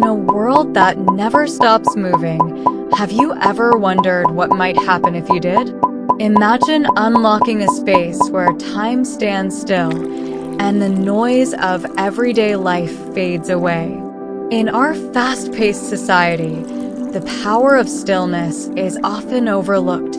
In a world that never stops moving, have you ever wondered what might happen if you did? Imagine unlocking a space where time stands still and the noise of everyday life fades away. In our fast-paced society, the power of stillness is often overlooked.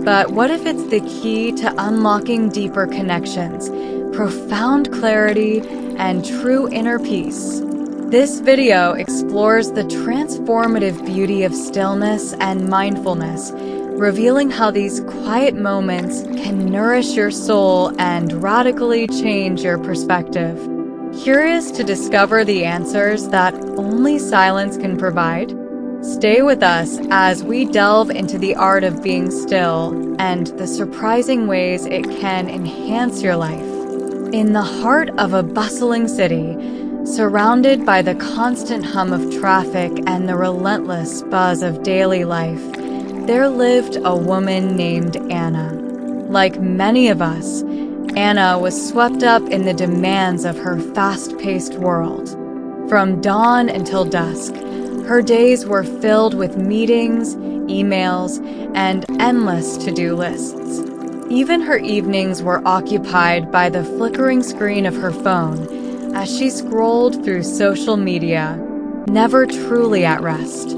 But what if it's the key to unlocking deeper connections, profound clarity, and true inner peace? This video explores the transformative beauty of stillness and mindfulness, revealing how these quiet moments can nourish your soul and radically change your perspective. Curious to discover the answers that only silence can provide? Stay with us as we delve into the art of being still and the surprising ways it can enhance your life. In the heart of a bustling city, surrounded by the constant hum of traffic and the relentless buzz of daily life, there lived a woman named Anna. Like many of us, Anna was swept up in the demands of her fast-paced world. From dawn until dusk, her days were filled with meetings, emails, and endless to-do lists. Even her evenings were occupied by the flickering screen of her phone as she scrolled through social media, never truly at rest.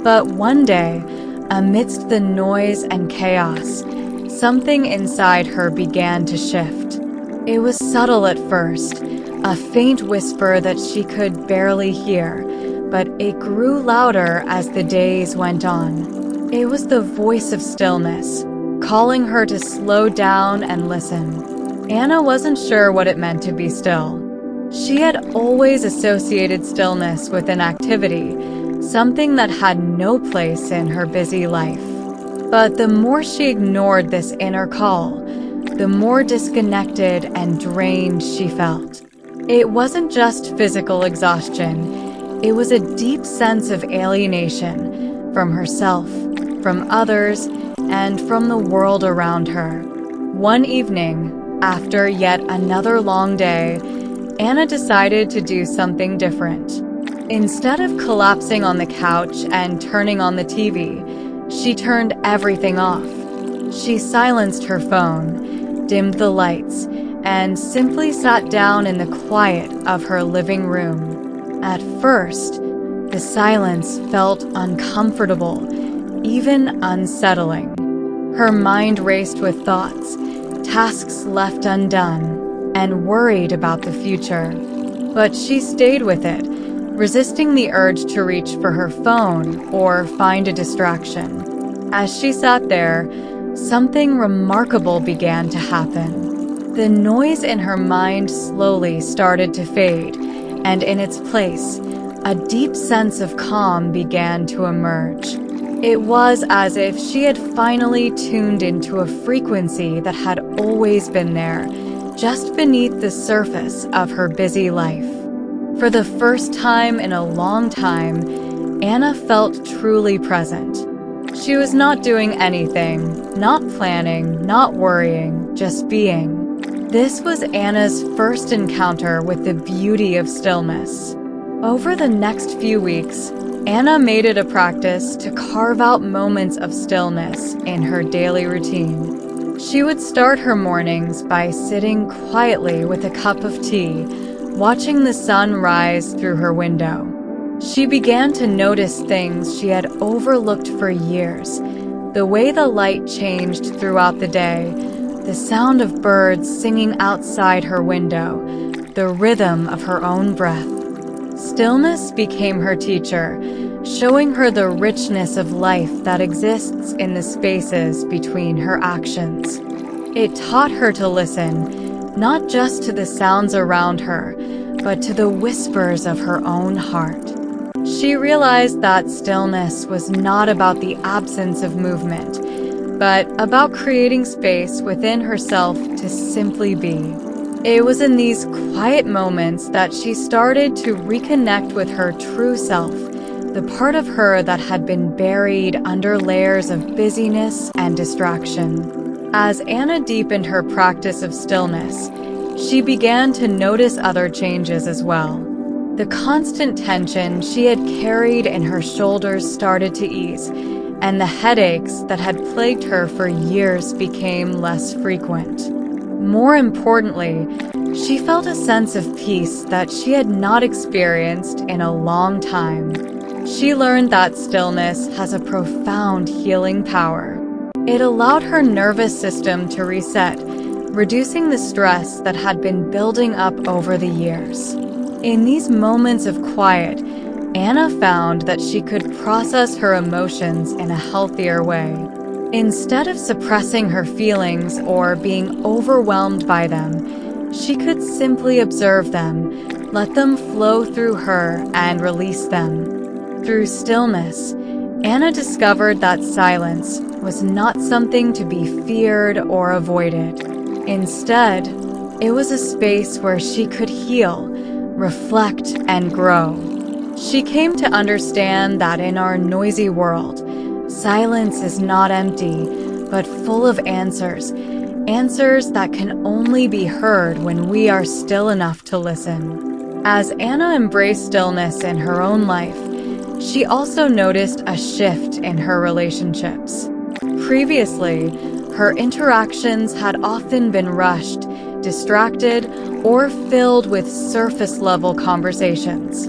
But one day, amidst the noise and chaos, something inside her began to shift. It was subtle at first, a faint whisper that she could barely hear, but it grew louder as the days went on. It was the voice of stillness, calling her to slow down and listen. Anna wasn't sure what it meant to be still. She had always associated stillness with an activity, something that had no place in her busy life. But the more she ignored this inner call, the more disconnected and drained she felt. It wasn't just physical exhaustion. It was a deep sense of alienation from herself, from others, and from the world around her. One evening, after yet another long day, Anna decided to do something different. Instead of collapsing on the couch and turning on the TV, she turned everything off. She silenced her phone, dimmed the lights, and simply sat down in the quiet of her living room. At first, the silence felt uncomfortable, even unsettling. Her mind raced with thoughts, tasks left undone, and worried about the future. But she stayed with it, resisting the urge to reach for her phone or find a distraction. As she sat there, something remarkable began to happen. The noise in her mind slowly started to fade, and in its place, a deep sense of calm began to emerge. It was as if she had finally tuned into a frequency that had always been there, just beneath the surface of her busy life. For the first time in a long time, Anna felt truly present. She was not doing anything, not planning, not worrying, just being. This was Anna's first encounter with the beauty of stillness. Over the next few weeks, Anna made it a practice to carve out moments of stillness in her daily routine. She would start her mornings by sitting quietly with a cup of tea, watching the sun rise through her window. She began to notice things she had overlooked for years: the way the light changed throughout the day, the sound of birds singing outside her window, the rhythm of her own breath. Stillness became her teacher, showing her the richness of life that exists in the spaces between her actions. It taught her to listen, not just to the sounds around her, but to the whispers of her own heart. She realized that stillness was not about the absence of movement, but about creating space within herself to simply be. It was in these quiet moments that she started to reconnect with her true self, the part of her that had been buried under layers of busyness and distraction. As Anna deepened her practice of stillness, she began to notice other changes as well. The constant tension she had carried in her shoulders started to ease, and the headaches that had plagued her for years became less frequent. More importantly, she felt a sense of peace that she had not experienced in a long time. She learned that stillness has a profound healing power. It allowed her nervous system to reset, reducing the stress that had been building up over the years. In these moments of quiet, Anna found that she could process her emotions in a healthier way. Instead of suppressing her feelings or being overwhelmed by them, she could simply observe them, let them flow through her, and release them. Through stillness, Anna discovered that silence was not something to be feared or avoided. Instead, it was a space where she could heal, reflect, and grow. She came to understand that in our noisy world, silence is not empty, but full of answers, answers that can only be heard when we are still enough to listen. As Anna embraced stillness in her own life, she also noticed a shift in her relationships. Previously, her interactions had often been rushed, distracted, or filled with surface-level conversations.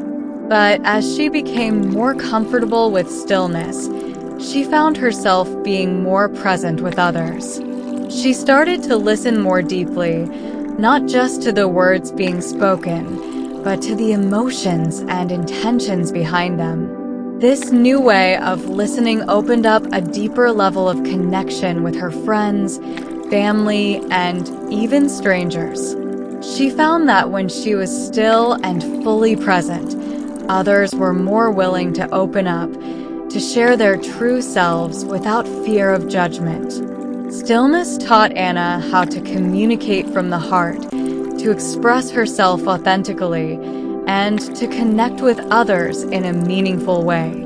But as she became more comfortable with stillness, she found herself being more present with others. She started to listen more deeply, not just to the words being spoken, but to the emotions and intentions behind them. This new way of listening opened up a deeper level of connection with her friends, family, and even strangers. She found that when she was still and fully present, others were more willing to open up, to share their true selves without fear of judgment. Stillness taught Anna how to communicate from the heart, to express herself authentically, and to connect with others in a meaningful way.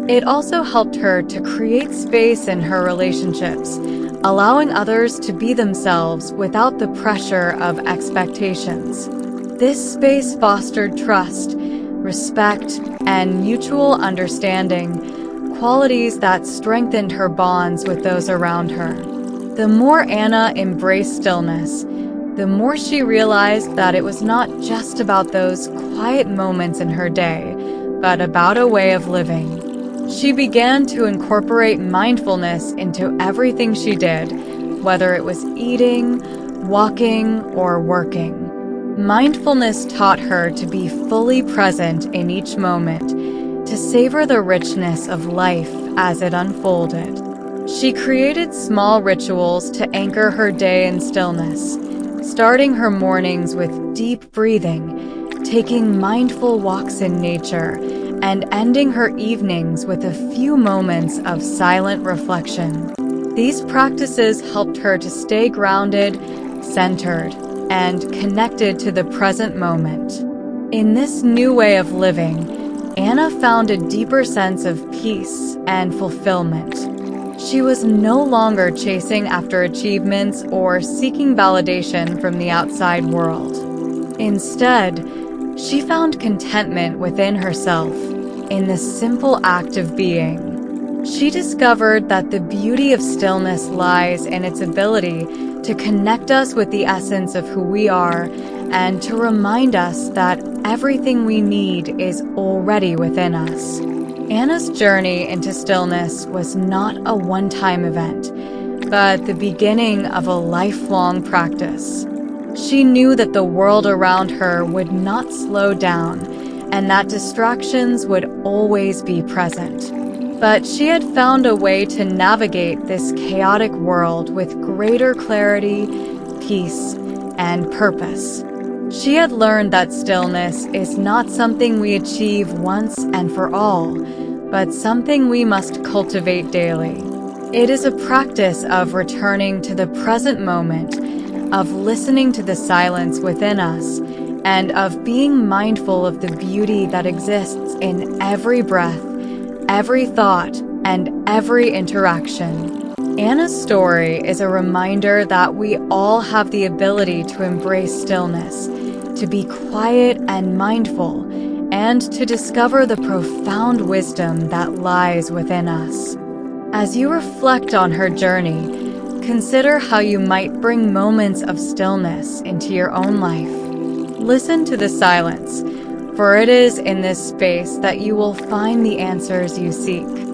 It also helped her to create space in her relationships, allowing others to be themselves without the pressure of expectations. This space fostered trust, respect, and mutual understanding, qualities that strengthened her bonds with those around her. The more Anna embraced stillness, the more she realized that it was not just about those quiet moments in her day, but about a way of living. She began to incorporate mindfulness into everything she did, whether it was eating, walking, or working. Mindfulness taught her to be fully present in each moment, to savor the richness of life as it unfolded. She created small rituals to anchor her day in stillness, starting her mornings with deep breathing, taking mindful walks in nature, and ending her evenings with a few moments of silent reflection. These practices helped her to stay grounded, centered, and connected to the present moment. In this new way of living, Anna found a deeper sense of peace and fulfillment. She was no longer chasing after achievements or seeking validation from the outside world. Instead, she found contentment within herself, in the simple act of being. She discovered that the beauty of stillness lies in its ability to connect us with the essence of who we are and to remind us that everything we need is already within us. Anna's journey into stillness was not a one-time event, but the beginning of a lifelong practice. She knew that the world around her would not slow down and that distractions would always be present. But she had found a way to navigate this chaotic world with greater clarity, peace, and purpose. She had learned that stillness is not something we achieve once and for all, but something we must cultivate daily. It is a practice of returning to the present moment, of listening to the silence within us, and of being mindful of the beauty that exists in every breath, every thought, and every interaction. Anna's story is a reminder that we all have the ability to embrace stillness, to be quiet and mindful, and to discover the profound wisdom that lies within us. As you reflect on her journey, consider how you might bring moments of stillness into your own life. Listen to the silence, for it is in this space that you will find the answers you seek.